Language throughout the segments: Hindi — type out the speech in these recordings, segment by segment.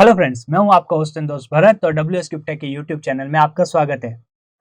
हेलो फ्रेंड्स, मैं हूं आपका होस्ट एंड दोस्त भरत और डब्ल्यू एस टेक के यूट्यूब चैनल में आपका स्वागत है।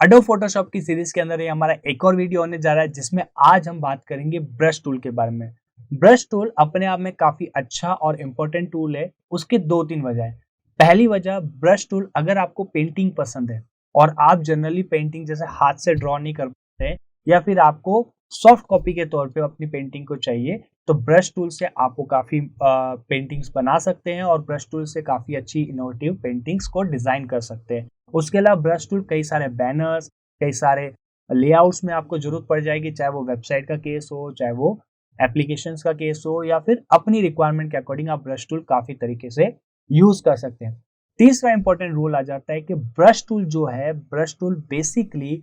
एडोब फोटोशॉप की सीरीज के अंदर ये हमारा एक और वीडियो होने जा रहा है जिसमें आज हम बात करेंगे ब्रश टूल के बारे में। ब्रश टूल अपने आप में काफी अच्छा और इम्पोर्टेंट टूल है। उसके दो तीन वजह है। पहली वजह, ब्रश टूल अगर आपको पेंटिंग पसंद है और आप जनरली पेंटिंग जैसे हाथ से ड्रॉ नहीं कर पाते या फिर आपको सॉफ्ट कॉपी के तौर पे अपनी पेंटिंग को चाहिए, तो ब्रश टूल से आपको काफ़ी पेंटिंग्स बना सकते हैं और ब्रश टूल से काफ़ी अच्छी इनोवेटिव पेंटिंग्स को डिज़ाइन कर सकते हैं। उसके अलावा ब्रश टूल कई सारे बैनर्स, कई सारे लेआउट्स में आपको ज़रूरत पड़ जाएगी, चाहे वो वेबसाइट का केस हो, चाहे वो एप्लीकेशंस का केस हो या फिर अपनी रिक्वायरमेंट के अकॉर्डिंग आप ब्रश टूल काफ़ी तरीके से यूज़ कर सकते हैं। तीसरा इंपॉर्टेंट रूल आ जाता है कि ब्रश टूल जो है, ब्रश टूल बेसिकली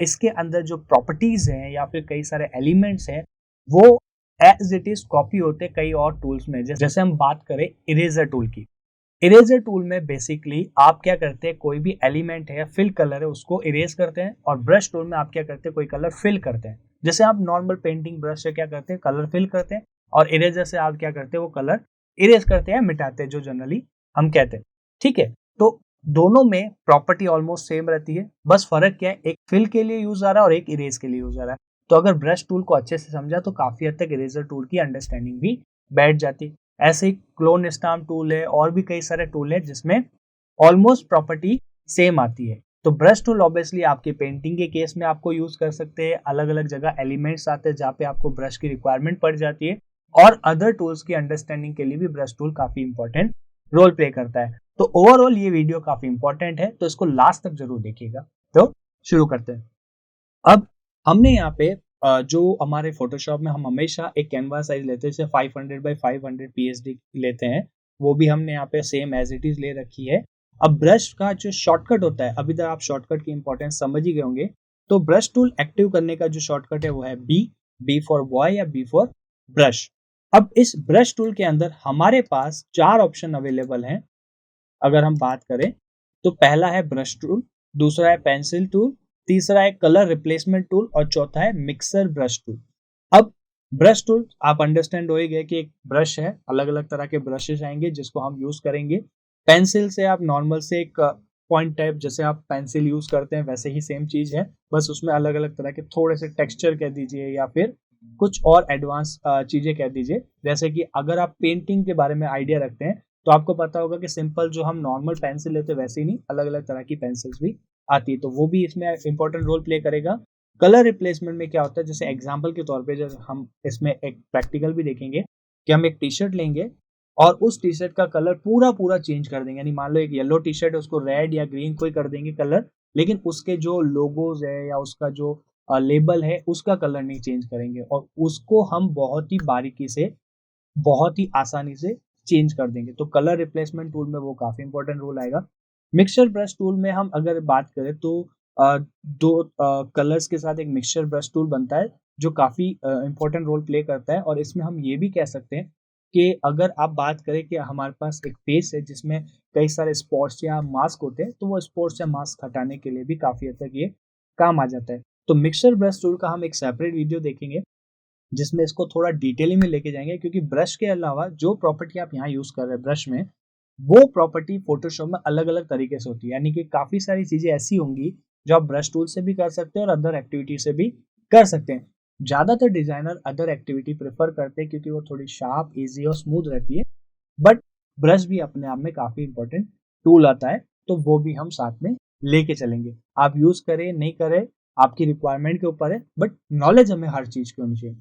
इसके अंदर जो प्रॉपर्टीज़ हैं या फिर कई सारे एलिमेंट्स हैं, वो एज इट इज कॉपी होते कई और टूल्स में। जैसे हम बात करें इरेजर टूल की। इरेजर टूल में बेसिकली आप क्या करते हैं, कोई भी एलिमेंट है, फिल कलर है, उसको इरेज करते हैं। और ब्रश टूल में आप क्या करते हैं, कोई कलर फिल करते हैं। जैसे आप नॉर्मल पेंटिंग ब्रश से क्या करते हैं, कलर फिल करते हैं, और इरेजर से आप क्या करते हैं, वो कलर इरेज करते हैं, मिटाते हैं, जो जनरली हम कहते हैं। ठीक है, तो दोनों में प्रॉपर्टी ऑलमोस्ट सेम रहती है, बस फर्क क्या है, एक फिल के लिए यूज आ रहा है और एक इरेज के लिए यूज आ रहा है। तो अगर ब्रश टूल को अच्छे से समझा तो काफी हद तक इरेजर टूल की अंडरस्टैंडिंग भी बैठ जाती है। ऐसे ही क्लोन स्टाम्प टूल है और भी कई सारे टूल है जिसमें ऑलमोस्ट प्रॉपर्टी सेम आती है। तो ब्रश टूल ऑब्वियसली आपकी पेंटिंग के केस में आपको यूज कर सकते हैं। अलग अलग जगह एलिमेंट्स आते हैं जहाँ पे आपको ब्रश की रिक्वायरमेंट पड़ जाती है, और अदर टूल्स की अंडरस्टैंडिंग के लिए भी ब्रश टूल काफी इंपॉर्टेंट रोल प्ले करता है। तो ओवरऑल ये वीडियो काफी इंपॉर्टेंट है, तो इसको लास्ट तक जरूर देखिएगा। तो शुरू करते हैं। अब हमने यहाँ पे जो हमारे फोटोशॉप में हम हमेशा एक कैनवास साइज लेते हैं, जैसे 500 बाई 500 पीएसडी लेते हैं, वो भी हमने यहाँ पे सेम एज इट इज ले रखी है। अब ब्रश का जो शॉर्टकट होता है, अभी तक आप शॉर्टकट की इंपॉर्टेंस समझ ही गए होंगे। तो ब्रश टूल एक्टिव करने का जो शॉर्टकट है वो है बी। बी फॉर बॉय या बी फॉर ब्रश। अब इस ब्रश टूल के अंदर हमारे पास 4 ऑप्शन अवेलेबल हैं। अगर हम बात करें तो पहला है ब्रश टूल, दूसरा है पेंसिल टूल, तीसरा है कलर रिप्लेसमेंट टूल और चौथा है मिक्सर ब्रश टूल। अब ब्रश टूल आप अंडरस्टैंड हो ही गए कि एक ब्रश है, अलग अलग तरह के ब्रशेस आएंगे जिसको हम यूज करेंगे। पेंसिल से आप नॉर्मल से एक पॉइंट टाइप, जैसे आप पेंसिल यूज करते हैं वैसे ही सेम चीज है, बस उसमें अलग अलग तरह के थोड़े से टेक्सचर कह दीजिए या फिर कुछ और एडवांस चीजें कह दीजिए। जैसे कि अगर आप पेंटिंग के बारे में आइडिया रखते हैं तो आपको पता होगा कि सिंपल जो हम नॉर्मल पेंसिल लेते हैं वैसे ही नहीं, अलग अलग तरह की पेंसिल्स भी आती है, तो वो भी इसमें इंपॉर्टेंट रोल प्ले करेगा। कलर रिप्लेसमेंट में क्या होता है, जैसे एग्जांपल के तौर पे जैसे हम इसमें एक प्रैक्टिकल भी देखेंगे कि हम एक टी शर्ट लेंगे और उस टी शर्ट का कलर पूरा पूरा चेंज कर देंगे। यानी मान लो एक येलो टी शर्ट है, उसको रेड या ग्रीन कोई कर देंगे कलर, लेकिन उसके जो लोगोज है या उसका जो लेबल है उसका कलर नहीं चेंज करेंगे, और उसको हम बहुत ही बारीकी से, बहुत ही आसानी से चेंज कर देंगे। तो कलर रिप्लेसमेंट टूल में वो काफी इंपॉर्टेंट रोल आएगा। मिक्सचर ब्रश टूल में हम अगर बात करें तो दो कलर्स के साथ एक मिक्सचर ब्रश टूल बनता है जो काफी इंपॉर्टेंट रोल प्ले करता है। और इसमें हम ये भी कह सकते हैं कि अगर आप बात करें कि हमारे पास एक फेस है जिसमें कई सारे स्पॉट्स या मास्क होते हैं, तो वो स्पॉट्स या मास्क हटाने के लिए भी काफी हद तक ये काम आ जाता है। तो मिक्सचर ब्रश टूल का हम एक सेपरेट वीडियो देखेंगे जिसमें इसको थोड़ा डिटेलिंग में लेके जाएंगे, क्योंकि ब्रश के अलावा जो प्रॉपर्टी आप यहाँ यूज कर रहे हैं ब्रश में, वो प्रॉपर्टी फोटोशॉप में अलग अलग तरीके से होती है। यानी कि काफी सारी चीजें ऐसी होंगी जो आप ब्रश टूल से भी कर सकते हैं और अदर एक्टिविटी से भी कर सकते हैं। ज्यादातर डिजाइनर अदर एक्टिविटी प्रेफर करते हैं क्योंकि वो थोड़ी शार्प, इजी और स्मूथ रहती है। बट ब्रश भी अपने आप में काफी इंपॉर्टेंट टूल आता है, तो वो भी हम साथ में लेके चलेंगे। आप यूज करें नहीं करें आपकी रिक्वायरमेंट के ऊपर है, बट नॉलेज हमें हर चीज की होनी चाहिए।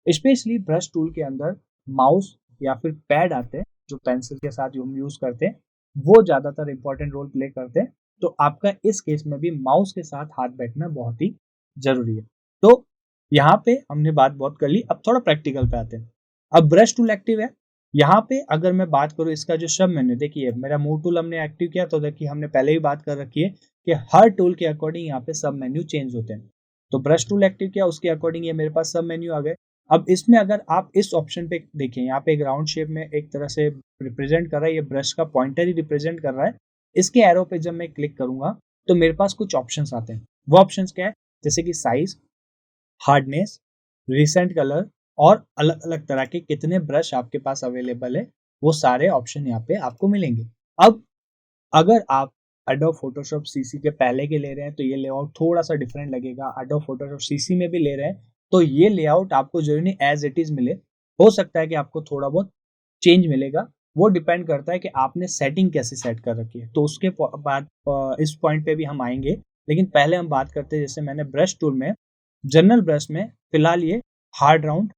स्पेशली ब्रश टूल के अंदर माउस या फिर पैड आते हैं जो पेंसिल के साथ हम यूज करते हैं, वो ज्यादातर इंपॉर्टेंट रोल प्ले करते हैं। तो आपका इस केस में भी माउस के साथ हाथ बैठना बहुत ही जरूरी है। तो यहाँ पे हमने बात बहुत कर ली, अब थोड़ा प्रैक्टिकल पे आते हैं। अब ब्रश टूल एक्टिव है। यहाँ पे अगर मैं बात करूँ इसका जो सब मेन्यू, देखिए मेरा मूव टूल हमने एक्टिव किया, तो देखिए हमने पहले ही बात कर रखी है कि हर टूल के अकॉर्डिंग यहाँ पे सब मेन्यू चेंज होते हैं। तो ब्रश टूल एक्टिव किया, उसके अकॉर्डिंग ये मेरे पास सब मेन्यू आ गए। अब इसमें अगर आप इस ऑप्शन पे देखें, यहाँ पे एक राउंड शेप में एक तरह से रिप्रेजेंट कर रहा है, ये ब्रश का पॉइंटर ही रिप्रेजेंट कर रहा है। इसके एरो पे जब मैं क्लिक करूंगा तो मेरे पास कुछ ऑप्शंस आते हैं। वो ऑप्शंस क्या है, जैसे कि साइज, हार्डनेस, रिसेंट कलर और अलग अलग तरह के कितने ब्रश आपके पास अवेलेबल है, वो सारे ऑप्शन यहाँ पे आपको मिलेंगे। अब अगर आप एडोब फोटोशॉप सीसी के पहले के ले रहे हैं तो ये लेआउट थोड़ा सा डिफरेंट लगेगा। एडोब फोटोशॉप सीसी में भी ले रहे हैं तो ये लेआउट आपको जरूरी नहीं एज इट इज मिले, हो सकता है कि आपको थोड़ा बहुत चेंज मिलेगा। वो डिपेंड करता है कि आपने सेटिंग कैसे सेट कर रखी है, तो उसके बाद इस पॉइंट पे भी हम आएंगे। लेकिन पहले हम बात करते हैं, जैसे मैंने ब्रश टूल में जनरल ब्रश में फिलहाल ये हार्ड राउंड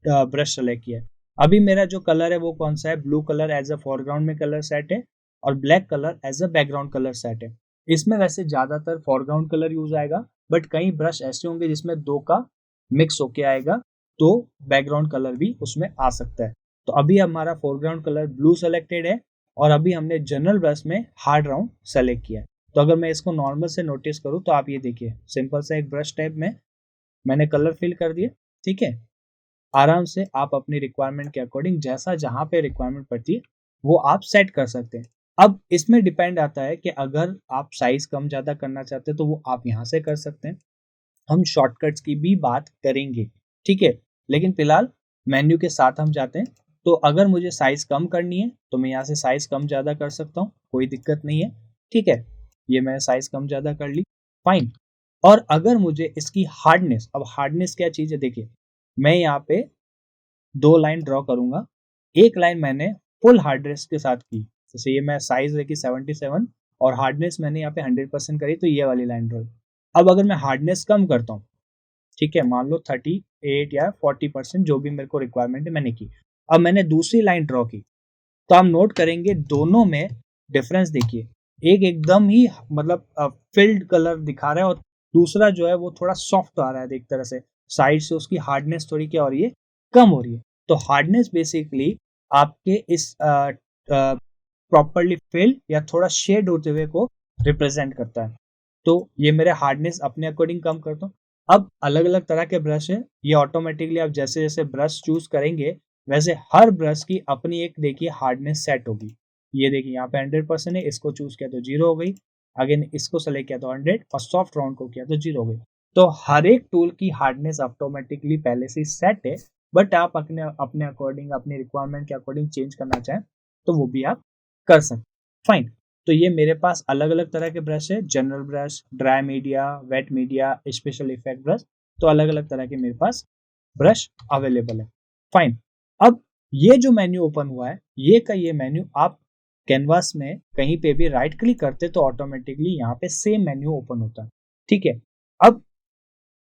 ब्रश सेलेक्ट किया है। अभी मेरा जो कलर है वो कौन सा है, blue colour as a foreground में कलर सेट है और black colour as a background colour set है। इसमें वैसे ज्यादातर फोरग्राउंड कलर यूज आएगा, बट कई ब्रश ऐसे होंगे जिसमें दो का मिक्स होके आएगा, तो बैकग्राउंड कलर भी उसमें आ सकता है। तो अभी हमारा फोरग्राउंड कलर ब्लू सेलेक्टेड है और अभी हमने जनरल ब्रश में हार्ड राउंड सेलेक्ट किया है। तो अगर मैं इसको नॉर्मल से नोटिस करूँ तो आप ये देखिए, सिंपल सा एक ब्रश टाइप में मैंने कलर फिल कर दिया। ठीक है, आराम से आप अपनी रिक्वायरमेंट के अकॉर्डिंग जैसा जहां पे रिक्वायरमेंट पड़ती है वो आप सेट कर सकते हैं। अब इसमें डिपेंड आता है कि अगर आप साइज कम ज्यादा करना चाहते हैं तो वो आप यहाँ से कर सकते हैं। हम शॉर्टकट्स की भी बात करेंगे, ठीक है, लेकिन फिलहाल मेन्यू के साथ हम जाते हैं। तो अगर मुझे साइज कम करनी है तो मैं यहाँ से साइज कम ज्यादा कर सकता हूँ, कोई दिक्कत नहीं है। ठीक है, ये मैंने साइज कम ज्यादा कर ली, फाइन। और अगर मुझे इसकी हार्डनेस, अब हार्डनेस क्या चीज है, देखिए मैं यहाँ पे दो लाइन ड्रॉ करूंगा। एक लाइन मैंने फुल हार्डनेस के साथ की, जैसे ये मैं साइज रखी 77 और हार्डनेस मैंने यहाँ पे 100% करी, तो ये वाली लाइन ड्रॉ। अब अगर मैं हार्डनेस कम करता हूँ, ठीक है, मान लो 38 या 40% जो भी मेरे को रिक्वायरमेंट है मैंने की। अब मैंने दूसरी लाइन ड्रॉ की, तो हम नोट करेंगे दोनों में डिफरेंस देखिए, एक एकदम ही मतलब फिल्ड कलर दिखा रहा है और दूसरा जो है वो थोड़ा सॉफ्ट आ रहा है, एक तरह से साइड से उसकी हार्डनेस थोड़ी क्या हो रही है, कम हो रही है। तो हार्डनेस बेसिकली आपके इस प्रॉपरली फिल्ड या थोड़ा शेड होते हुए को रिप्रेजेंट करता है। तो ये मेरे हार्डनेस अपने अकॉर्डिंग कम करता हूँ। अब अलग अलग तरह के ब्रश है, ये ऑटोमेटिकली आप जैसे जैसे ब्रश चूज करेंगे वैसे हर ब्रश की अपनी एक देखिए हार्डनेस सेट होगी। ये देखिए यहाँ पे 100% है, इसको चूज किया तो 0 हो गई, अगेन इसको सेलेक्ट किया तो 100 और सॉफ्ट राउंड को किया तो 0 हो गई। तो हर एक टूल की हार्डनेस ऑटोमेटिकली पहले से सेट है, बट आप अपने अपने अकॉर्डिंग अपनी रिक्वायरमेंट के अकॉर्डिंग चेंज करना चाहें तो वो भी आप कर सकते, फाइन। तो ये मेरे पास अलग अलग तरह के ब्रश है, general brush, dry media, wet media, special effect brush, तो अलग अलग तरह के मेरे पास ब्रश अवेलेबल है, फाइन। अब ये जो मेन्यू ओपन हुआ है, ये का ये मेन्यू आप कैनवास में कहीं पे भी राइट क्लिक करते तो ऑटोमेटिकली यहाँ पे सेम मेन्यू ओपन होता है। ठीक है, अब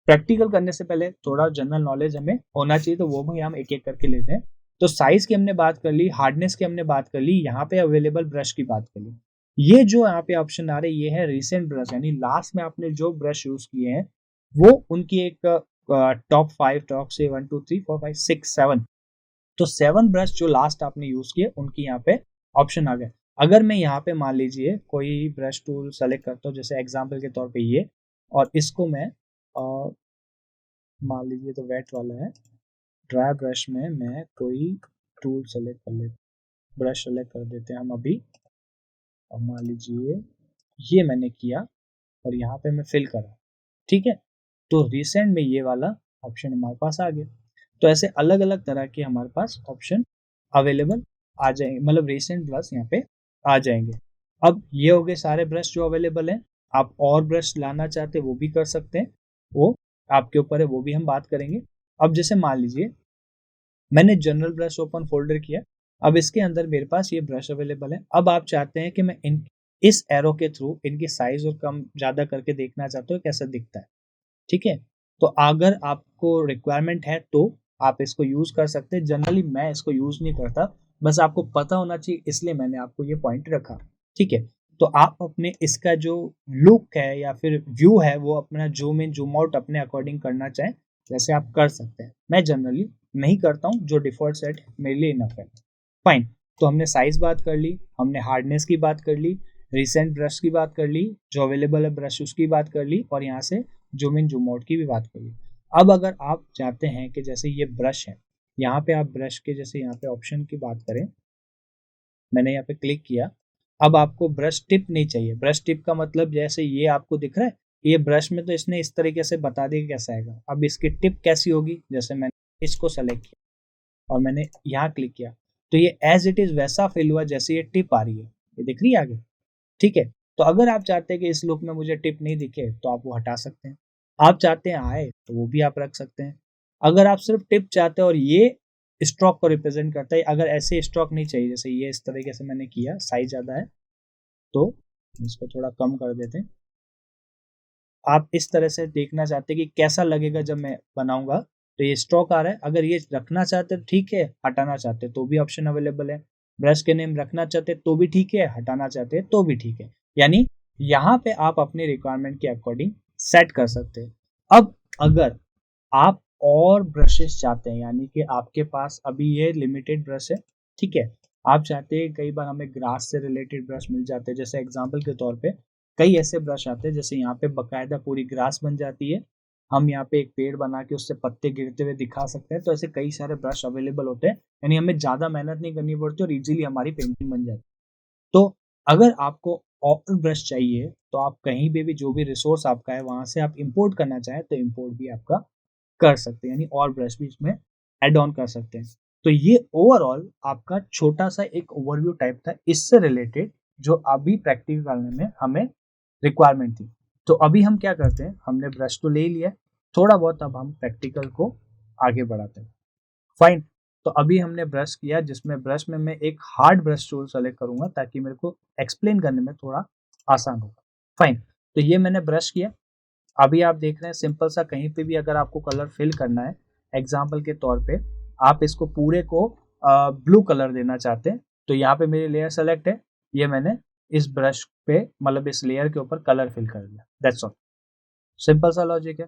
प्रैक्टिकल करने से पहले थोड़ा जनरल नॉलेज हमें होना चाहिए, तो वो भी हम एक एक करके लेते हैं। तो साइज की हमने बात कर ली, हार्डनेस की हमने बात कर ली, यहाँ पे अवेलेबल ब्रश की बात कर ली। ये जो यहाँ पे ऑप्शन आ रहे हैं ये है रिसेंट ब्रश, यानी लास्ट में आपने जो ब्रश यूज किए हैं वो उनकी एक टॉप 5, टॉप से 1 2 3 4 5 6 7, तो 7 ब्रश जो लास्ट आपने यूज किए उनकी यहाँ पे ऑप्शन आ गए। अगर मैं यहाँ पे मान लीजिए कोई ब्रश टूल सेलेक्ट करता हूँ, जैसे एग्जाम्पल के तौर पे ये, और इसको मैं मान लीजिए तो वेट वाला है, ड्राई ब्रश में मैं कोई टूल सेलेक्ट कर ले, ब्रश सेलेक्ट कर देते हैं हम अभी, और मान लीजिए ये मैंने किया और यहाँ पे मैं फिल करा, ठीक है, तो रिसेंट में ये वाला ऑप्शन हमारे पास आ गया। तो ऐसे अलग अलग तरह के हमारे पास ऑप्शन अवेलेबल आ जाएंगे, मतलब रिसेंट ब्रश यहाँ पे आ जाएंगे। अब ये हो गए सारे ब्रश जो अवेलेबल हैं, आप और ब्रश लाना चाहते हैं वो भी कर सकते हैं, वो आपके ऊपर है, वो भी हम बात करेंगे। अब जैसे मान लीजिए मैंने जनरल ब्रश ओपन फोल्डर किया, अब इसके अंदर मेरे पास ये ब्रश अवेलेबल है। अब आप चाहते हैं कि मैं इस एरो के थ्रू इनकी साइज और कम ज्यादा करके देखना चाहते हो कैसा दिखता है, ठीक है, तो अगर आपको रिक्वायरमेंट है तो आप इसको यूज कर सकते हैं। जनरली मैं इसको यूज नहीं करता, बस आपको पता होना चाहिए इसलिए मैंने आपको ये पॉइंट रखा, ठीक है। तो आप अपने इसका जो लुक है या फिर व्यू है वो अपना जूम इन जूम आउट अपने अकॉर्डिंग करना चाहें जैसे आप कर सकते हैं। मैं जनरली नहीं करता हूँ, जो डिफॉल्ट सेट मेरे लिए इनफ है, फाइन। तो हमने साइज बात कर ली, हमने हार्डनेस की बात कर ली, रिसेंट ब्रश की बात कर ली, जो अवेलेबल है ब्रश उसकी बात कर ली, और यहाँ से जूम इन जूम आउट की भी बात कर ली। अब अगर आप चाहते हैं कि जैसे ये ब्रश है, यहाँ पे आप ब्रश के जैसे यहाँ पे ऑप्शन की बात करें, मैंने यहाँ पे क्लिक किया, अब आपको ब्रश टिप नहीं चाहिए। ब्रश टिप का मतलब जैसे ये आपको दिख रहा है, ये ब्रश में तो इसने इस तरीके से बता दिया कैसा आएगा। अब इसकी टिप कैसी होगी, जैसे मैंने इसको सेलेक्ट किया और मैंने यहाँ क्लिक किया तो ये एज इट इज वैसा फिल हुआ जैसे ये टिप आ रही है। ये दिख रही है आगे, ठीक है। तो अगर आप चाहते हैं कि इस लुक में मुझे टिप नहीं दिखे तो आप वो हटा सकते हैं। आप चाहते हैं आए तो वो भी आप रख सकते हैं। अगर आप सिर्फ टिप चाहते हैं और ये स्ट्रोक को रिप्रेजेंट करता है, अगर ऐसे स्ट्रोक नहीं चाहिए जैसे ये इस तरीके से मैंने किया, साइज ज़्यादा है तो इसको थोड़ा कम कर देते हैं। आप इस तरह से देखना चाहते हैं कि कैसा लगेगा जब मैं बनाऊंगा, तो ये स्ट्रोक आ रहा है। अगर ये रखना चाहते तो ठीक है, हटाना चाहते तो भी ऑप्शन अवेलेबल है। ब्रश के नेम रखना चाहते तो भी ठीक है, हटाना चाहते तो भी ठीक है। यानी यहाँ पे आप अपनी रिक्वायरमेंट के अकॉर्डिंग सेट कर सकते हैं। अब अगर आप और ब्रशेस चाहते हैं, यानी कि आपके पास अभी ये लिमिटेड ब्रश है, ठीक है, आप चाहते हैं, कई बार हमें ग्रास से रिलेटेड ब्रश मिल जाते हैं, जैसे एग्जांपल के तौर पे कई ऐसे ब्रश आते हैं जैसे यहाँ पे बकायदा पूरी ग्रास बन जाती है, हम यहाँ पे एक पेड़ बना के उससे पत्ते गिरते हुए दिखा सकते हैं। तो ऐसे कई सारे ब्रश अवेलेबल होते हैं, यानी हमें ज्यादा मेहनत नहीं करनी पड़ती और इजीली हमारी पेंटिंग बन जाती है। तो अगर आपको और ब्रश चाहिए तो आप कहीं भी जो भी रिसोर्स आपका है वहां से आप इंपोर्ट करना चाहें तो इंपोर्ट भी आपका कर सकते हैं, यानी और ब्रश भी इसमें ऐड ऑन कर सकते हैं। तो ये ओवरऑल आपका छोटा सा एक ओवरव्यू टाइप था इससे रिलेटेड, जो अभी प्रैक्टिस करने में हमें रिक्वायरमेंट थी। तो अभी हम क्या करते हैं, हमने ब्रश तो ले लिया थोड़ा बहुत, अब हम प्रैक्टिकल को आगे बढ़ाते हैं। फाइन। तो अभी हमने ब्रश किया, जिसमें ब्रश में मैं एक हार्ड ब्रश टूल सेलेक्ट करूंगा ताकि मेरे को एक्सप्लेन करने में थोड़ा आसान होगा। फाइन। तो ये मैंने ब्रश किया। अभी आप देख रहे हैं सिंपल सा, कहीं पे भी अगर आपको कलर फिल करना है, एग्जाम्पल के तौर पे आप इसको पूरे को ब्लू कलर देना चाहते हैं, तो यहाँ पे मेरी लेयर सेलेक्ट है, ये मैंने इस ब्रश पे मतलब इस लेयर के ऊपर कलर फिल कर दिया। That's all. सिंपल सा लॉजिक है,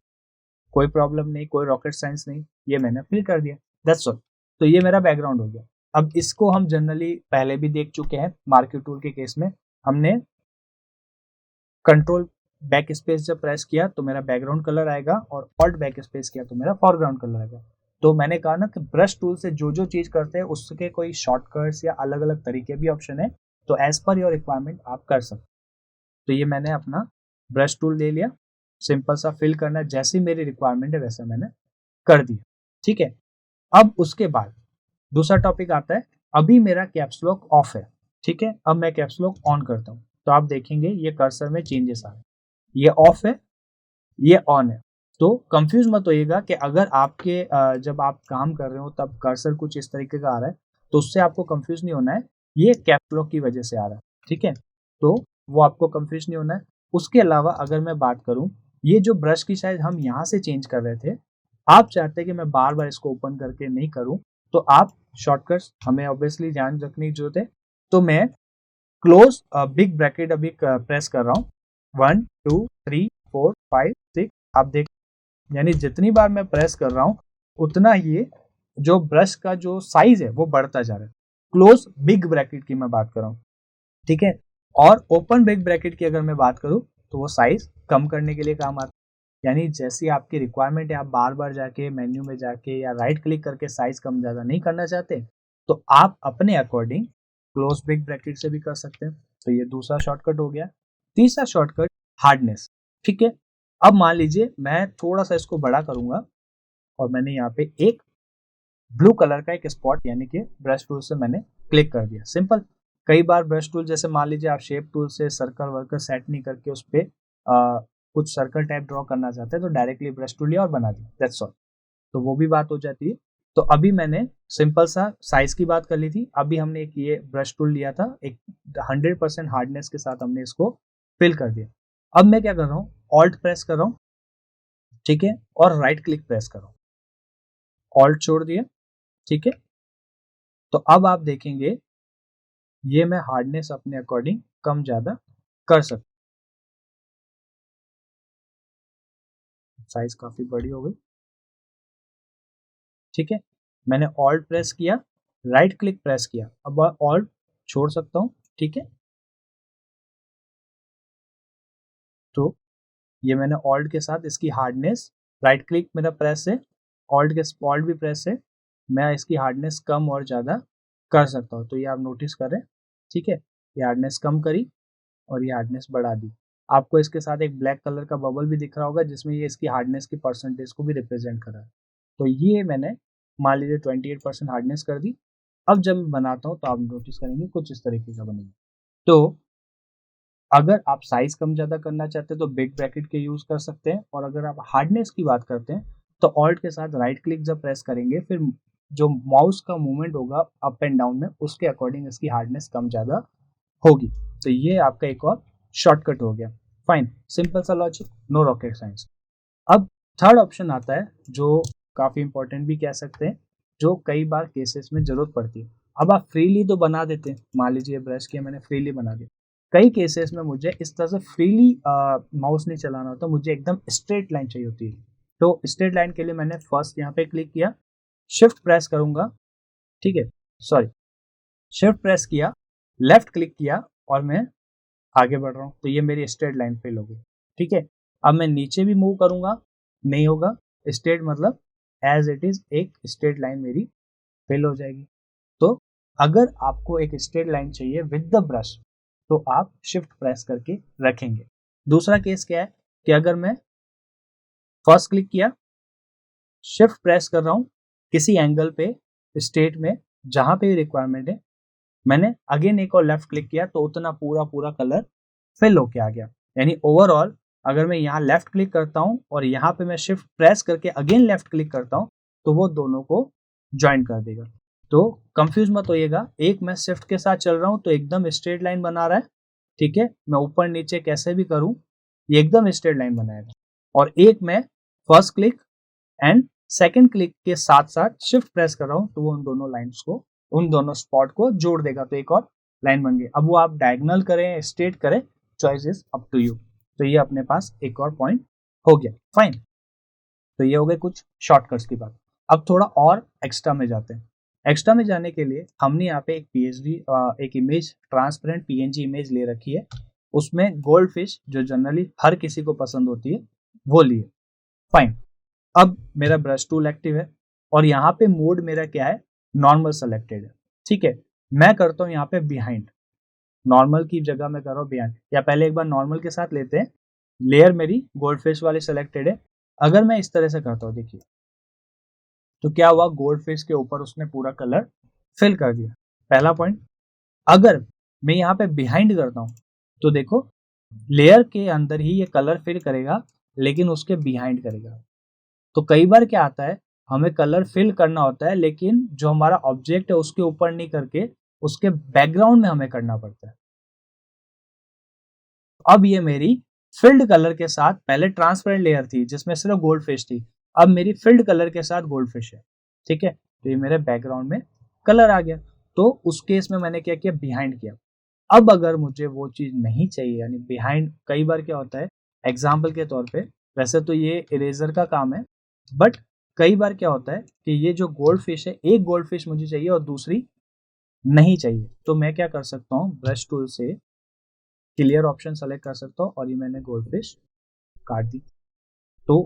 कोई प्रॉब्लम नहीं, कोई रॉकेट साइंस नहीं, ये मैंने फिल कर दिया। That's all. तो ये मेरा बैकग्राउंड हो गया। अब इसको हम जनरली पहले भी देख चुके हैं, मार्क्यू टूल के केस में हमने कंट्रोल बैक स्पेस जब प्रेस किया तो मेरा बैकग्राउंड कलर आएगा और ऑल्ट बैक स्पेस किया तो मेरा फोरग्राउंड कलर आएगा। तो मैंने कहा ना कि ब्रश टूल से जो जो चीज करते हैं उसके कोई शॉर्टकट्स या अलग अलग तरीके भी ऑप्शन है, तो एज पर योर रिक्वायरमेंट आप कर सकते। तो ये मैंने अपना ब्रश टूल ले लिया, सिंपल सा फिल करना जैसी मेरी रिक्वायरमेंट है वैसा मैंने कर दिया। ठीक है। अब उसके बाद दूसरा टॉपिक आता है, अभी मेरा कैप्स लॉक ऑफ है, ठीक है। अब मैं कैप्स लॉक ऑन करता हूँ तो आप देखेंगे ये कर्सर में चेंजेस आ रहे हैं, ये ऑफ है, ये ऑन है। तो कंफ्यूज मत होइएगा कि अगर आपके जब आप काम कर रहे हो तब कर्सर कुछ इस तरीके का आ रहा है, तो उससे आपको कंफ्यूज नहीं होना है, ये कैप्स लॉक की वजह से आ रहा है, ठीक है। तो वो आपको कंफ्यूज नहीं होना है। उसके अलावा अगर मैं बात करूं, ये जो ब्रश की साइज हम यहाँ से चेंज कर रहे थे, आप चाहते हैं कि मैं बार बार इसको ओपन करके नहीं करूं, तो आप शॉर्टकट्स हमें ऑब्वियसली ध्यान रखने की जरूरत है। तो मैं क्लोज बिग ब्रैकेट अभी प्रेस कर रहा हूँ, 1 2 3 4 5 6, आप देख, यानी जितनी बार मैं प्रेस कर रहा हूँ उतना ये जो ब्रश का जो साइज है वो बढ़ता जा रहा है। क्लोज बिग ब्रैकेट की मैं बात कर रहा हूँ, ठीक है। और ओपन बिग ब्रैकेट की अगर मैं बात करूँ तो वो साइज कम करने के लिए काम आता है। यानी जैसी आपकी रिक्वायरमेंट है, आप बार बार जाके मेन्यू में जाके या राइट क्लिक करके साइज कम ज़्यादा नहीं करना चाहते, तो आप अपने अकॉर्डिंग क्लोज बिग ब्रैकेट से भी कर सकते हैं। तो ये दूसरा शॉर्टकट हो गया। तीसरा शॉर्टकट, हार्डनेस, ठीक है। अब मान लीजिए मैं थोड़ा सा इसको बड़ा करूंगा और मैंने यहाँ पे एक ब्लू कलर का एक स्पॉट यानी कि ब्रश टूल से मैंने क्लिक कर दिया, सिंपल। कई बार ब्रश टूल जैसे मान लीजिए आप शेप टूल से सर्कल वर्कल सेट नहीं करके उस पर कुछ सर्कल टाइप ड्रॉ करना चाहते हैं तो डायरेक्टली ब्रश टूल लिया और बना दिया, दैट्स ऑल। तो वो भी बात हो जाती है। तो अभी मैंने सिंपल सा साइज की बात कर ली थी, अभी हमने एक ये ब्रश टूल लिया था, एक 100% हार्डनेस के साथ हमने इसको फिल कर दिया। अब मैं क्या कर रहा हूँ, ऑल्ट प्रेस कर रहा हूँ, ठीक है, और राइट क्लिक प्रेस कर रहा हूँ, ऑल्ट छोड़ दिया, ठीक है। तो अब आप देखेंगे ये मैं हार्डनेस अपने अकॉर्डिंग कम ज्यादा कर सकता हूँ। साइज काफी बड़ी हो गई, ठीक है। मैंने ऑल्ट प्रेस किया, राइट क्लिक प्रेस किया, अब ऑल्ट छोड़ सकता हूँ, ठीक है। तो ये मैंने ऑल्ट के साथ इसकी हार्डनेस, राइट क्लिक मेरा प्रेस है, ऑल्ट के ऑल्ट भी प्रेस है, मैं इसकी हार्डनेस कम और ज़्यादा कर सकता हूँ। तो ये आप नोटिस करें, ठीक है। ये हार्डनेस कम करी और ये हार्डनेस बढ़ा दी। आपको इसके साथ एक ब्लैक कलर का बबल भी दिख रहा होगा जिसमें ये इसकी हार्डनेस की परसेंटेज को भी रिप्रेजेंट कर रहा है। तो ये मैंने मान लीजिए 28% हार्डनेस कर दी। अब जब मैं बनाता हूँ तो आप नोटिस करेंगे कुछ इस तरीके का बनेगा। तो अगर आप साइज कम ज़्यादा करना चाहते हैं तो बिग ब्रैकेट के यूज़ कर सकते हैं, और अगर आप हार्डनेस की बात करते हैं तो ऑल्ट के साथ राइट क्लिक जब प्रेस करेंगे फिर जो माउस का मूवमेंट होगा अप एंड डाउन में उसके अकॉर्डिंग इसकी हार्डनेस कम ज़्यादा होगी। तो ये आपका एक और शॉर्टकट हो गया। फाइन, सिंपल सा लॉजिक, नो रॉकेट साइंस। अब थर्ड ऑप्शन आता है जो काफ़ी इंपॉर्टेंट भी कह सकते हैं, जो कई बार केसेस में ज़रूरत पड़ती है। अब आप फ्रीली तो बना देते हैं, मान लीजिए ब्रश किया मैंने, फ्रीली बना दिया। कई केसेस में मुझे इस तरह से फ्रीली माउस नहीं चलाना होता, मुझे एकदम स्ट्रेट लाइन चाहिए होती है। तो स्ट्रेट लाइन के लिए मैंने फर्स्ट यहाँ पे क्लिक किया, शिफ्ट प्रेस करूंगा, ठीक है, सॉरी, शिफ्ट प्रेस किया, लेफ्ट क्लिक किया और मैं आगे बढ़ रहा हूँ, तो ये मेरी स्ट्रेट लाइन फेल हो गई। ठीक है, अब मैं नीचे भी मूव करूंगा, नहीं होगा, स्ट्रेट मतलब एज इट इज एक स्ट्रेट लाइन मेरी फेल हो जाएगी। तो अगर आपको एक स्ट्रेट लाइन चाहिए विद द ब्रश तो आप शिफ्ट प्रेस करके रखेंगे। दूसरा केस क्या है कि अगर मैं फर्स्ट क्लिक किया, शिफ्ट प्रेस कर रहा हूं किसी एंगल पे स्ट्रेट में जहां पे रिक्वायरमेंट है, मैंने अगेन एक और लेफ्ट क्लिक किया तो उतना पूरा पूरा कलर फिल होके आ गया। यानी ओवरऑल अगर मैं यहाँ लेफ्ट क्लिक करता हूँ और यहाँ पे मैं शिफ्ट प्रेस करके अगेन लेफ्ट क्लिक करता हूँ तो वो दोनों को ज्वाइन कर देगा। तो कंफ्यूज मत होइएगा, एक मैं शिफ्ट के साथ चल रहा हूँ तो एकदम स्ट्रेट लाइन बना रहा है, ठीक है, मैं ऊपर नीचे कैसे भी करूँ ये एकदम स्ट्रेट लाइन बनाएगा। और एक मैं first click and second click के साथ साथ शिफ्ट प्रेस कर रहा हूँ तो वो उन दोनों लाइन्स को, उन दोनों स्पॉट को जोड़ देगा, तो एक और लाइन बन गई। अब वो आप डायगोनल करें स्ट्रेट करें, choice is up to you. तो ये अपने पास एक और पॉइंट हो गया। फाइन, तो ये हो गए कुछ शॉर्टकट्स की बात। अब थोड़ा और एक्स्ट्रा में जाते हैं। एक्स्ट्रा में जाने के लिए हमने यहाँ पे एक पीएचडी एक इमेज ट्रांसपेरेंट पीएनजी इमेज ले रखी है, उसमें गोल्ड फिश जो जनरली हर किसी को पसंद होती है वो लिए। फाइन, अब मेरा ब्रश टूल एक्टिव है और यहाँ पे मोड मेरा क्या है, नॉर्मल सेलेक्टेड है। ठीक है, मैं करता हूँ यहाँ पे बिहाइंड, नॉर्मल की जगह मैं कर रहा हूँ बिहाइंड, या पहले एक बार नॉर्मल के साथ लेते हैं। लेयर मेरी गोल्ड फिश वाली सेलेक्टेड है। अगर मैं इस तरह से करता हूँ देखिए तो क्या हुआ, गोल्ड फिश के ऊपर उसने पूरा कलर फिल कर दिया, पहला पॉइंट। अगर मैं यहाँ पे बिहाइंड करता हूँ तो देखो लेयर के अंदर ही ये कलर फिल करेगा लेकिन उसके बिहाइंड करेगा। तो कई बार क्या आता है, हमें कलर फिल करना होता है लेकिन जो हमारा ऑब्जेक्ट है उसके ऊपर नहीं करके उसके बैकग्राउंड में हमें करना पड़ता है। अब ये मेरी फिल्ड कलर के साथ, पहले ट्रांसपेरेंट लेयर थी जिसमें सिर्फ गोल्ड फिश थी, अब मेरी फिल्ड कलर के साथ गोल्ड फिश है। ठीक है, तो ये मेरे बैकग्राउंड में कलर आ गया। तो उस केस में मैंने क्या किया, बिहाइंड किया। अब अगर मुझे वो चीज नहीं चाहिए, यानी बिहाइंड, कई बार क्या होता है, एग्जाम्पल के तौर पे, वैसे तो ये इरेजर का काम है बट कई बार क्या होता है कि ये जो गोल्ड फिश है, एक गोल्ड फिश मुझे चाहिए और दूसरी नहीं चाहिए, तो मैं क्या कर सकता हूँ, ब्रश टूल से क्लियर ऑप्शन सेलेक्ट कर सकता हूँ और ये मैंने गोल्ड फिश काट दी। तो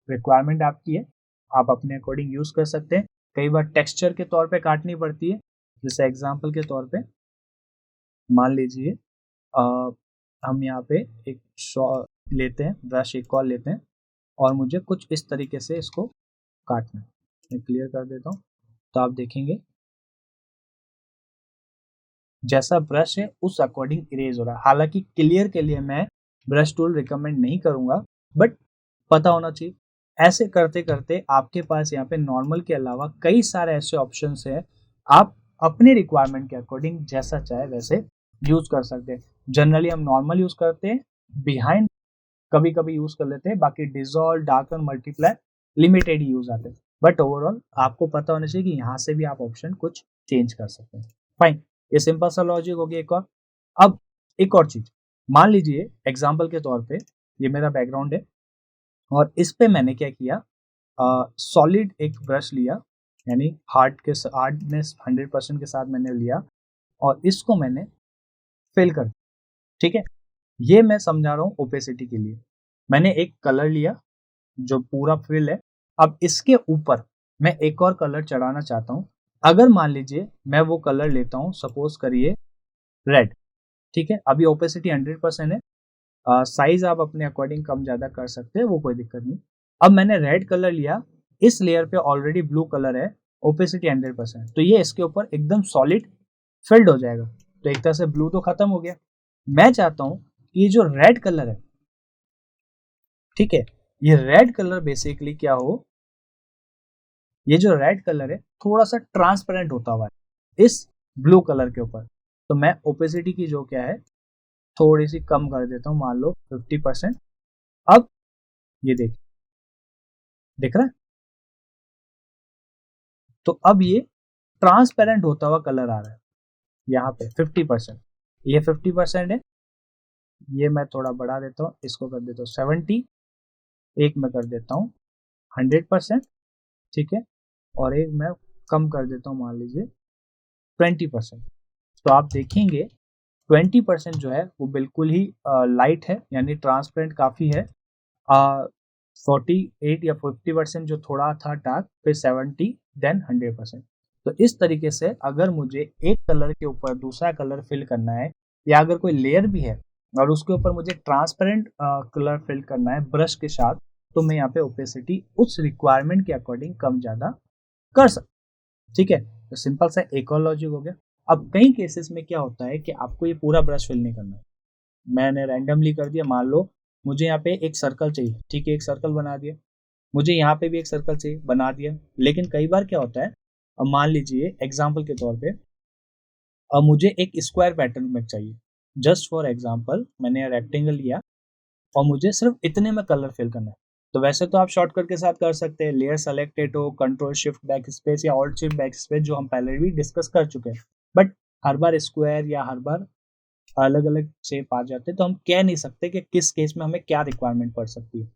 रिक्वायरमेंट आपकी है, आप अपने अकॉर्डिंग यूज कर सकते हैं। कई बार टेक्सचर के तौर पे काटनी पड़ती है, जैसे एग्जांपल के तौर पे मान लीजिए हम यहाँ पे एक लेते हैं, ब्रश एक और लेते हैं और मुझे कुछ इस तरीके से इसको काटना है। मैं क्लियर कर देता हूँ तो आप देखेंगे जैसा ब्रश है उस अकॉर्डिंग इरेज हो रहा है। हालांकि क्लियर के लिए मैं ब्रश टूल रिकमेंड नहीं करूंगा बट पता होना चाहिए। ऐसे करते करते आपके पास यहाँ पे नॉर्मल के अलावा कई सारे ऐसे ऑप्शंस हैं, आप अपने रिक्वायरमेंट के अकॉर्डिंग जैसा चाहे वैसे यूज कर सकते हैं। जनरली हम नॉर्मल यूज करते हैं, बिहाइंड कभी कभी यूज कर लेते हैं, बाकी डिजॉल्व, डार्कन, मल्टीप्लाई लिमिटेड ही यूज आते हैं। बट ओवरऑल आपको पता होना चाहिए कि यहाँ से भी आप ऑप्शन कुछ चेंज कर सकते हैं। फाइन, ये सिंपल सा लॉजिक हो गया एक और। अब एक और चीज, मान लीजिए एग्जाम्पल के तौर पे ये मेरा बैकग्राउंड है और इस पे मैंने क्या किया, सॉलिड एक ब्रश लिया, यानी हार्डनेस 100% के साथ मैंने लिया और इसको मैंने फिल कर दिया। ठीक है, ये मैं समझा रहा हूँ ओपेसिटी के लिए। मैंने एक कलर लिया जो पूरा फिल है, अब इसके ऊपर मैं एक और कलर चढ़ाना चाहता हूँ। अगर मान लीजिए मैं वो कलर लेता हूँ, सपोज करिए रेड, ठीक है, अभी ओपेसिटी 100% है, साइज आप अपने अकॉर्डिंग कम ज़्यादा कर सकते हैं, वो कोई दिक्कत नहीं। अब मैंने रेड कलर लिया, इस लेयर पे ऑलरेडी ब्लू कलर है, ओपेसिटी 100%, तो ये इसके ऊपर एकदम सॉलिड फिल्ड हो जाएगा। तो एक तरह से ब्लू तो खत्म हो गया। मैं चाहता हूं कि ये जो रेड कलर है, ठीक है, ये रेड कलर बेसिकली क्या हो, ये जो रेड कलर है थोड़ा सा ट्रांसपेरेंट होता हुआ है इस ब्लू कलर के ऊपर। तो मैं ओपेसिटी की जो क्या है थोड़ी सी कम कर देता हूं, मान लो 50%। अब ये दिख रहा है, तो अब ये ट्रांसपेरेंट होता हुआ कलर आ रहा है यहाँ पे 50%। ये 50% है, ये मैं थोड़ा बढ़ा देता हूँ, इसको कर देता हूँ 70, एक मैं कर देता हूँ 100%, ठीक है, और एक मैं कम कर देता हूँ, मान लीजिए 20%। तो आप देखेंगे 20% जो है वो बिल्कुल ही लाइट है, यानी ट्रांसपेरेंट काफ़ी है। 48 या 50% जो थोड़ा था डार्क, फिर 70, देन 100%। तो इस तरीके से अगर मुझे एक कलर के ऊपर दूसरा कलर फिल करना है, या अगर कोई लेयर भी है और उसके ऊपर मुझे ट्रांसपेरेंट कलर फिल करना है ब्रश के साथ, तो मैं यहाँ पे ओपेसिटी उस रिक्वायरमेंट के अकॉर्डिंग कम ज़्यादा कर सकता। ठीक है, तो सिंपल सा एक और लॉजिक हो गया। अब कई केसेस में क्या होता है कि आपको ये पूरा ब्रश फिल नहीं करना है, मैंने रैंडमली कर दिया, मान लो मुझे यहाँ पे एक सर्कल चाहिए, ठीक है, एक सर्कल बना दिया, मुझे यहाँ पे भी एक सर्कल चाहिए, बना दिया। लेकिन कई बार क्या होता है, अब मान लीजिए एग्जाम्पल के तौर पे, अब मुझे एक स्क्वायर पैटर्न में चाहिए, जस्ट फॉर एग्जाम्पल मैंने रेक्टेंगल लिया और मुझे सिर्फ इतने में कलर फिल करना है। तो वैसे तो आप शॉर्टकट के साथ कर सकते हैं, लेयर सेलेक्टेड हो, कंट्रोल शिफ्ट बैक स्पेस या ऑल्ट शिफ्ट बैक स्पेस, जो हम पहले भी डिस्कस कर चुके हैं। बट हर बार स्क्वायर या हर बार अलग अलग शेप आ जाते हैं, तो हम कह नहीं सकते कि किस केस में हमें क्या रिक्वायरमेंट पड़ सकती है।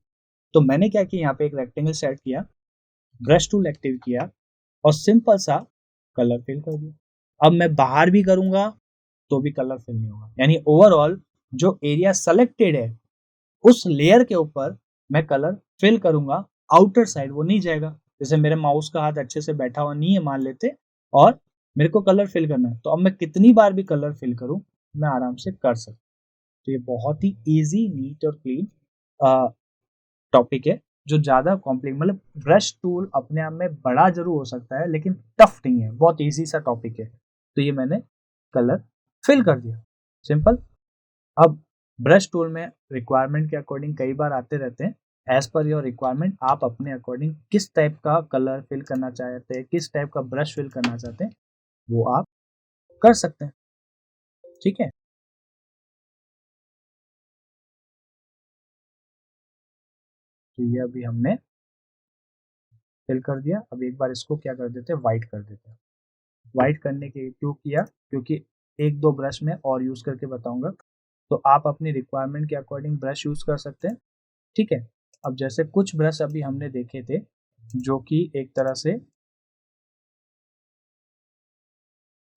तो मैंने क्या किया, यहाँ पे एक रेक्टेंगल सेट किया, ब्रश टूल एक्टिव किया और सिंपल सा कलर फिल कर दिया। अब मैं बाहर भी करूंगा तो भी कलर फिल नहीं होगा, यानी ओवरऑल जो एरिया सेलेक्टेड है उस लेयर के ऊपर मैं कलर फिल करूंगा, आउटर साइड वो नहीं जाएगा। जैसे मेरे माउस का हाथ अच्छे से बैठा हुआ नहीं है मान लेते, और मेरे को कलर फिल करना है, तो अब मैं कितनी बार भी कलर फिल करूं मैं आराम से कर सकता। तो ये बहुत ही इजी, नीट और क्लीन टॉपिक है, जो ज़्यादा कॉम्प्लिकेट, मतलब ब्रश टूल अपने आप में बड़ा जरूर हो सकता है लेकिन टफ नहीं है, बहुत इजी सा टॉपिक है। तो ये मैंने कलर फिल कर दिया, सिंपल। अब ब्रश टूल में रिक्वायरमेंट के अकॉर्डिंग कई बार आते रहते हैं, एज पर योर रिक्वायरमेंट आप अपने अकॉर्डिंग किस टाइप का कलर फिल करना चाहते हैं, किस टाइप का ब्रश फिल करना चाहते हैं, वो आप कर सकते हैं। ठीक है, तो ये अभी हमने फिल कर दिया। अब एक बार इसको क्या कर देते हैं, वाइट कर देते हैं। वाइट करने के क्यों किया, क्योंकि एक दो ब्रश में और यूज करके बताऊंगा, तो आप अपनी रिक्वायरमेंट के अकॉर्डिंग ब्रश यूज कर सकते हैं। ठीक है, अब जैसे कुछ ब्रश अभी हमने देखे थे जो कि एक तरह से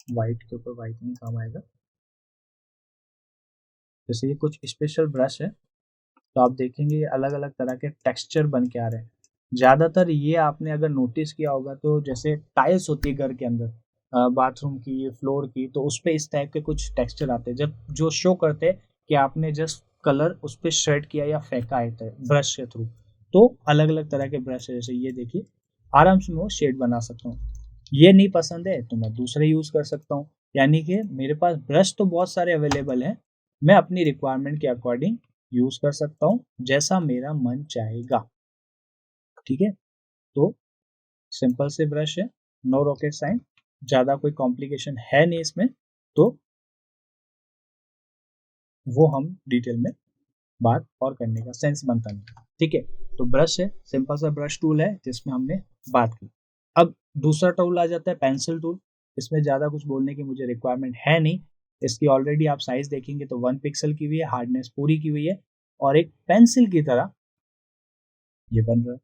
वाइट के ऊपर वाइट नहीं काम आएगा, जैसे ये कुछ स्पेशल ब्रश है, तो आप देखेंगे ये अलग अलग तरह के टेक्सचर बन के आ रहे हैं। ज़्यादातर ये आपने अगर नोटिस किया होगा तो जैसे टाइल्स होती है घर के अंदर, बाथरूम की, फ्लोर की, तो उस पर इस टाइप के कुछ टेक्सचर आते हैं जब जो शो करते हैं कि आपने जस्ट कलर उस पर शेड किया या फेंका है ब्रश के थ्रू। तो अलग अलग तरह के ब्रश है, जैसे ये देखिए, आराम से मैं वो शेड बना सकता हूँ। ये नहीं पसंद है तो मैं दूसरे यूज़ कर सकता हूँ, यानी कि मेरे पास ब्रश तो बहुत सारे अवेलेबल हैं, मैं अपनी रिक्वायरमेंट के अकॉर्डिंग यूज़ कर सकता हूँ जैसा मेरा मन चाहेगा। ठीक है, तो सिंपल से ब्रश है, नो रॉकेट साइंस, ज़्यादा कोई कॉम्प्लिकेशन है नहीं इसमें, तो वो हम डिटेल में बात और करने का सेंस बनता नहीं। ठीक है, तो ब्रश है, सिंपल सा ब्रश टूल है जिसमें हमने बात की। अब दूसरा टूल आ जाता है पेंसिल टूल। इसमें ज़्यादा कुछ बोलने की मुझे रिक्वायरमेंट है नहीं, इसकी ऑलरेडी आप साइज देखेंगे तो 1 पिक्सल की हुई है, हार्डनेस पूरी की हुई है, और एक पेंसिल की तरह ये बन रहा है।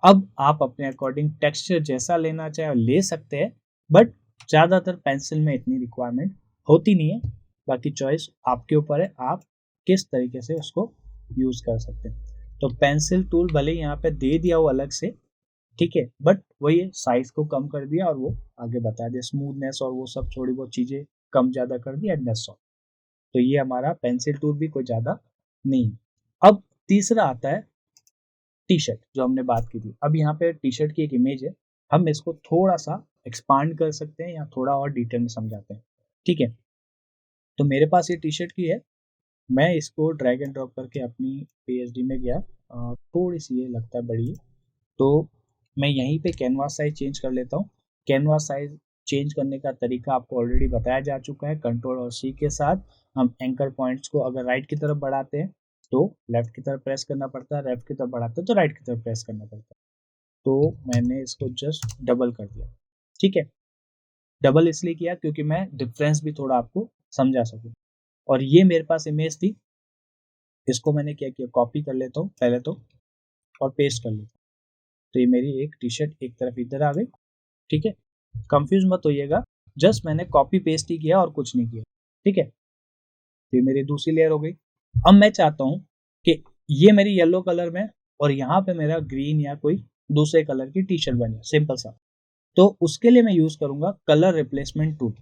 अब आप अपने अकॉर्डिंग टेक्सचर जैसा लेना चाहे ले सकते हैं, बट ज़्यादातर पेंसिल में इतनी रिक्वायरमेंट होती नहीं है। बाकी चॉइस आपके ऊपर है, आप किस तरीके से उसको यूज़ कर सकते हैं। तो पेंसिल टूल भले यहाँ पे दे दिया हो अलग से, ठीक है, बट वही है, साइज को कम कर दिया और वो आगे बता दिया, स्मूथनेस और वो सब थोड़ी बहुत चीज़ें कम ज़्यादा कर दी, एडजस्ट ऑफ। तो ये हमारा पेंसिल टूल भी कोई ज़्यादा नहीं। अब तीसरा आता है टी शर्ट, जो हमने बात की थी। अब यहाँ पे टी शर्ट की एक इमेज है, हम इसको थोड़ा सा एक्सपांड कर सकते हैं या थोड़ा और डिटेल में समझाते हैं। ठीक है, तो मेरे पास ये टी शर्ट की है, मैं इसको ड्रैग एंड ड्रॉप करके अपनी PSD में गया, थोड़ी सी ये लगता है बड़ी है, तो मैं यहीं पे कैनवास साइज चेंज कर लेता हूँ। कैनवास साइज चेंज करने का तरीका आपको ऑलरेडी बताया जा चुका है। कंट्रोल और C के साथ हम एंकर पॉइंट्स को अगर राइट की तरफ बढ़ाते हैं तो लेफ्ट की तरफ प्रेस करना पड़ता है, लेफ्ट की तरफ बढ़ाते हैं तो राइट की तरफ प्रेस करना पड़ता है। तो मैंने इसको जस्ट डबल कर दिया, ठीक है। डबल इसलिए किया क्योंकि मैं डिफरेंस भी थोड़ा आपको समझा सकूं। और ये मेरे पास इमेज थी, इसको मैंने क्या किया, कॉपी कर लेता हूँ पहले तो और पेस्ट कर लेता हूँ। तो ये मेरी एक टी शर्ट एक तरफ इधर आ गई, ठीक है। कंफ्यूज मत होइएगा, जस्ट मैंने कॉपी पेस्ट ही किया और कुछ नहीं किया, ठीक है। तो ये मेरी दूसरी लेयर हो गई। अब मैं चाहता हूँ कि ये मेरी येलो कलर में और यहाँ पे मेरा ग्रीन या कोई दूसरे कलर की टी शर्ट बन जाए, सिंपल सा। तो उसके लिए मैं यूज करूंगा कलर रिप्लेसमेंट टूल,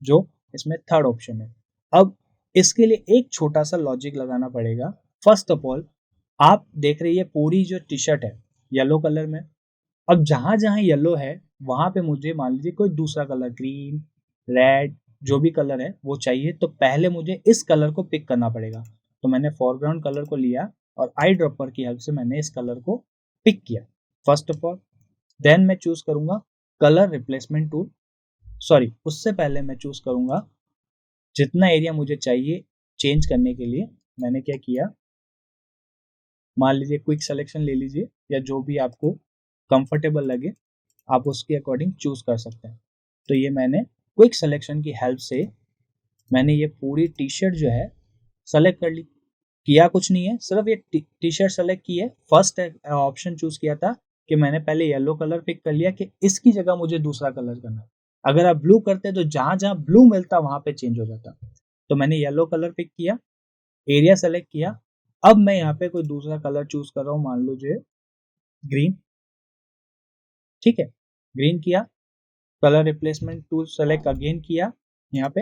जो इसमें थर्ड ऑप्शन है। अब इसके लिए एक छोटा सा लॉजिक लगाना पड़ेगा। फर्स्ट ऑफ ऑल आप देख रही है पूरी जो टी शर्ट है येलो कलर में, अब जहां जहां येलो है वहां पे मुझे मान लीजिए कोई दूसरा कलर, ग्रीन, रेड, जो भी कलर है वो चाहिए, तो पहले मुझे इस कलर को पिक करना पड़ेगा। तो मैंने फोरग्राउंड कलर को लिया और आई ड्रॉपर की हेल्प से मैंने इस कलर को पिक किया फर्स्ट ऑफ ऑल। देन मैं चूज करूंगा कलर रिप्लेसमेंट टूल, सॉरी उससे पहले मैं चूज करूंगा जितना एरिया मुझे चाहिए चेंज करने के लिए। मैंने क्या किया, मान लीजिए क्विक सिलेक्शन ले लीजिए या जो भी आपको कंफर्टेबल लगे आप उसके अकॉर्डिंग चूज कर सकते हैं। तो ये मैंने क्विक सिलेक्शन की हेल्प से मैंने ये पूरी टी शर्ट जो है सेलेक्ट कर ली। किया कुछ नहीं है, सिर्फ ये टी शर्ट सेलेक्ट की है। फर्स्ट ऑप्शन चूज किया था कि मैंने पहले येलो कलर पिक कर लिया कि इसकी जगह मुझे दूसरा कलर करना है। अगर आप ब्लू करते तो जहां जहां ब्लू मिलता वहां पे चेंज हो जाता। तो मैंने येलो कलर पिक किया, एरिया सेलेक्ट किया। अब मैं यहाँ पे कोई दूसरा कलर चूज कर रहा हूँ, मान लीजिए ग्रीन, ठीक है। ग्रीन किया, colour replacement tool select again किया यहाँ पे।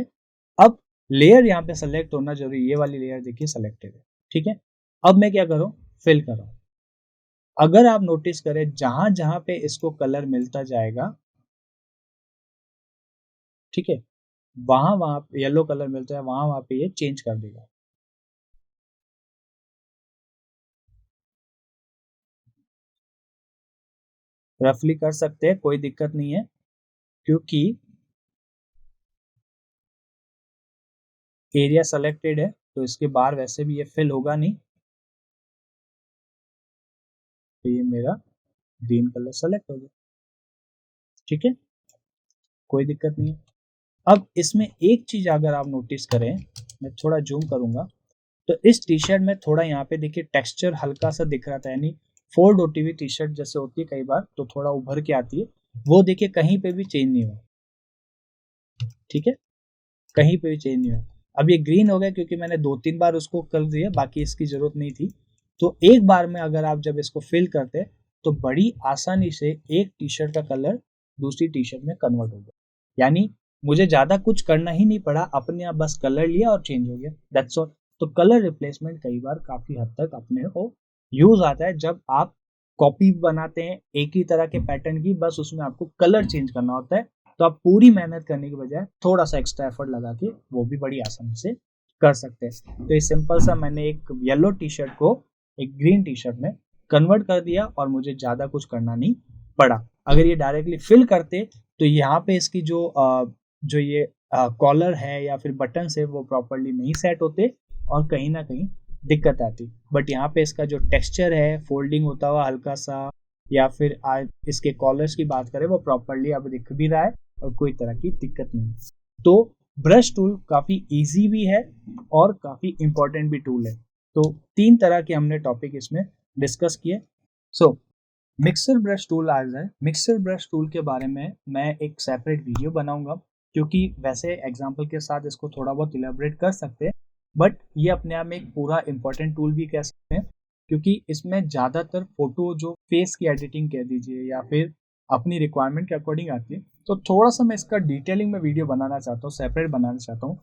अब लेयर यहाँ पे सेलेक्ट होना जरूरी, ये वाली लेयर देखिए सेलेक्टेड है, ठीक है। अब मैं क्या करूँ, फिल कर रहा हूँ। अगर आप नोटिस करें जहां जहां पे इसको कलर मिलता जाएगा, ठीक है, वहां वहां पे येलो कलर मिलता है, वहां वहां पे ये चेंज कर देगा। रफली कर सकते हैं, कोई दिक्कत नहीं है, क्योंकि एरिया सेलेक्टेड है तो इसके बाहर वैसे भी ये फिल होगा नहीं। तो ये मेरा ग्रीन कलर सेलेक्ट हो गया, ठीक है, कोई दिक्कत नहीं है। अब इसमें एक चीज अगर आप नोटिस करें, मैं थोड़ा जूम करूंगा, तो इस टी शर्ट में थोड़ा यहाँ पे देखिए टेक्सचर हल्का सा दिख रहा था, यानी फोल्ड होती हुई टी शर्ट जैसे होती है कई बार तो थोड़ा उभर के आती है, वो देखिए कहीं पे भी चेंज नहीं हुआ, ठीक है, कहीं पे भी चेंज नहीं हुआ। अब ये ग्रीन हो गया क्योंकि मैंने 2-3 बार उसको कर दिया, बाकी इसकी जरूरत नहीं थी। तो एक बार में अगर आप जब इसको फिल करते तो बड़ी आसानी से एक टी शर्ट का कलर दूसरी टी शर्ट में कन्वर्ट हो गया, यानी मुझे ज्यादा कुछ करना ही नहीं पड़ा, अपने आप बस कलर लिया और चेंज हो गया, दैट्स ऑल। तो कलर रिप्लेसमेंट कई बार काफी हद तक अपने को यूज आता है जब आप कॉपी बनाते हैं एक ही तरह के पैटर्न की, बस उसमें आपको कलर चेंज करना होता है। तो आप पूरी मेहनत करने के बजाय थोड़ा सा एक्स्ट्रा एफर्ट लगा के वो भी बड़ी आसानी से कर सकते हैं। तो ये सिंपल सा मैंने एक येलो टी शर्ट को एक ग्रीन टी शर्ट में कन्वर्ट कर दिया और मुझे ज्यादा कुछ करना नहीं पड़ा। अगर ये डायरेक्टली फिल करते तो यहाँ पे इसकी जो ये कॉलर है या फिर बटन है वो प्रॉपरली नहीं सेट होते और कहीं ना कहीं दिक्कत आती। बट यहाँ पे इसका जो टेक्सचर है फोल्डिंग होता हुआ हल्का सा, या फिर इसके कॉलर्स की बात करें वो प्रॉपरली अब दिख भी रहा है और कोई तरह की दिक्कत नहीं है। तो ब्रश टूल काफी इजी भी है और काफी इंपॉर्टेंट भी टूल है। तो 3 तरह के हमने टॉपिक इसमें डिस्कस किए। सो मिक्सर ब्रश टूल आ जाए, मिक्सर ब्रश टूल के बारे में मैं एक सेपरेट वीडियो बनाऊंगा, क्योंकि वैसे एग्जांपल के साथ इसको थोड़ा बहुत इलेबोरेट कर सकते हैं, बट ये अपने आप में एक पूरा इंपॉर्टेंट टूल भी कह सकते हैं, क्योंकि इसमें ज़्यादातर फोटो जो फेस की एडिटिंग कह दीजिए या फिर अपनी रिक्वायरमेंट के अकॉर्डिंग आती है, तो थोड़ा सा मैं इसका डिटेलिंग में वीडियो बनाना चाहता हूँ, सेपरेट बनाना चाहता हूँ,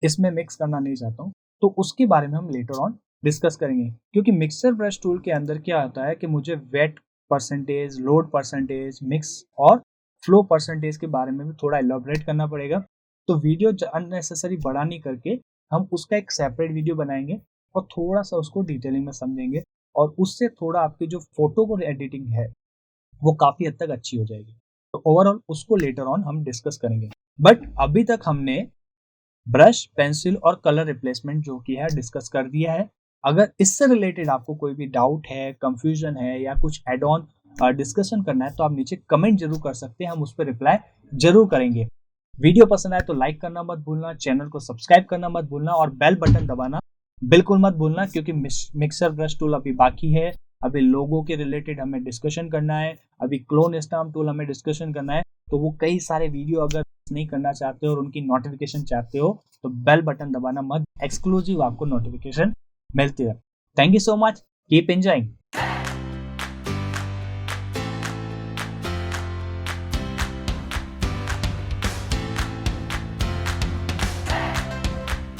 इसमें मिक्स करना नहीं चाहता हूँ। तो उसके बारे में हम लेटर ऑन डिस्कस करेंगे, क्योंकि मिक्सर ब्रश टूल के अंदर क्या होता है कि मुझे wait percentage, load percentage, mix और फ्लो परसेंटेज के बारे में भी थोड़ा एलोबरेट करना पड़ेगा। तो वीडियो अननेसेसरी बड़ा नहीं करके हम उसका एक सेपरेट वीडियो बनाएंगे और थोड़ा सा उसको डिटेलिंग में समझेंगे, और उससे थोड़ा आपकी जो फोटो को एडिटिंग है वो काफी हद तक अच्छी हो जाएगी। तो ओवरऑल उसको लेटर ऑन हम डिस्कस करेंगे। बट अभी तक हमने ब्रश, पेंसिल और कलर रिप्लेसमेंट जो की है डिस्कस कर दिया है। अगर इससे रिलेटेड आपको कोई भी डाउट है, कंफ्यूजन है या कुछ एड ऑन डिस्कशन करना है तो आप नीचे कमेंट जरूर कर सकते हैं, हम उस पर रिप्लाई जरूर करेंगे। वीडियो पसंद आए तो लाइक करना मत भूलना, चैनल को सब्सक्राइब करना मत भूलना और बेल बटन दबाना बिल्कुल मत भूलना, क्योंकि मिक्सर ब्रश टूल अभी बाकी है। अभी लोगों के रिलेटेड हमें डिस्कशन करना है, अभी क्लोन स्टाम्प टूल हमें डिस्कशन करना है। तो वो कई सारे वीडियो अगर नहीं करना चाहते हो और उनकी नोटिफिकेशन चाहते हो तो बेल बटन दबाना मत, एक्सक्लूसिव आपको नोटिफिकेशन मिलती है। Thank you so much, keep enjoying.